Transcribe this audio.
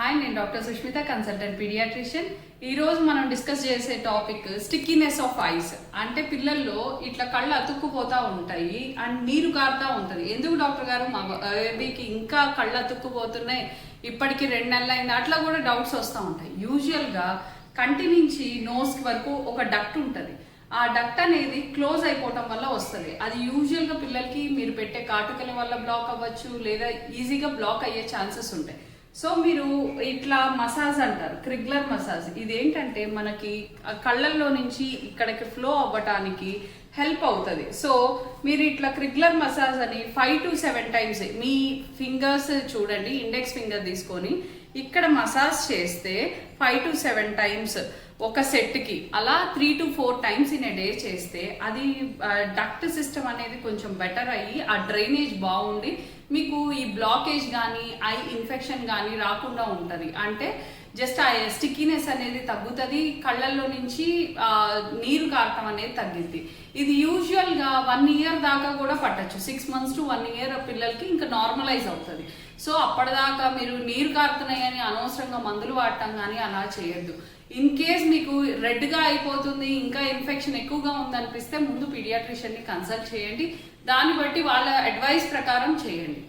Hi, నేను doctor Sushmita, consultant paediatrician. ఈరోజు మనం డిస్కస్ చేసే టాపిక్ స్టిక్కీనెస్ ఆఫ్ ఐస్. అంటే పిల్లల్లో ఇట్లా కళ్ళు అతుక్కుపోతూ ఉంటాయి అండ్ నీరు కారుతూ ఉంటుంది. ఎందుకు డాక్టర్ గారు, మా బేబీకి ఇంకా కళ్ళు అతుక్కుపోతున్నాయి, ఇప్పటికి 2 నెలలు అయింది, అట్లా కూడా డౌట్స్ వస్తూ ఉంటాయి. యూజువల్గా కంటి నుంచి నోస్ వరకు ఒక డక్ట్ ఉంటుంది. ఆ డక్ట్ అనేది క్లోజ్ అయిపోవటం వల్ల వస్తుంది. అది యూజువల్గా పిల్లలకి మీరు పెట్టే కాటుకల వల్ల బ్లాక్ అవ్వచ్చు, లేదా ఈజీగా బ్లాక్ అయ్యే ఛాన్సెస్ ఉంటాయి. సో మీరు ఇట్లా మసాజ్ అంటారు, క్రిగ్లర్ మసాజ్. ఇదేంటంటే మనకి కళ్ళల్లో నుంచి ఇక్కడికి ఫ్లో అవ్వటానికి హెల్ప్ అవుతుంది. సో మీరు ఇట్లా క్రిగ్లర్ మసాజ్ అని 5 to 7 times మీ ఫింగర్స్ చూడండి, ఇండెక్స్ ఫింగర్ తీసుకొని ఇక్కడ మసాజ్ చేస్తే 5 to 7 times ఒక సెట్కి, అలా 3 to 4 times in a day చేస్తే అది డక్ట్ సిస్టమ్ అనేది కొంచెం బెటర్ అయ్యి ఆ డ్రైనేజ్ బాగుండి మీకు ఈ బ్లాకేజ్ కానీ ఐ ఇన్ఫెక్షన్ కానీ రాకుండా ఉంటుంది. అంటే జస్ట్ ఆ స్టిక్కీనెస్ అనేది తగ్గుతుంది, కళ్ళల్లో నుంచి నీరు కారటం అనేది తగ్గిద్ది. ఇది యూజువల్గా 1 year దాకా కూడా పట్టచ్చు. 6 months to 1 year పిల్లలకి ఇంకా నార్మలైజ్ అవుతుంది. సో అప్పటిదాకా మీరు నీరు కారుతున్నాయని అనవసరంగా మందులు వాడటం కానీ అలా చేయొద్దు. ఇన్ కేస్ మీకు రెడ్గా అయిపోతుంది, ఇంకా ఇన్ఫెక్షన్ ఎక్కువగా ఉందనిపిస్తే ముందు పీడియాట్రిషియన్ని కన్సల్ట్ చేయండి. దాన్ని బట్టి వాళ్ళ అడ్వైస్ ప్రకారం చేయండి.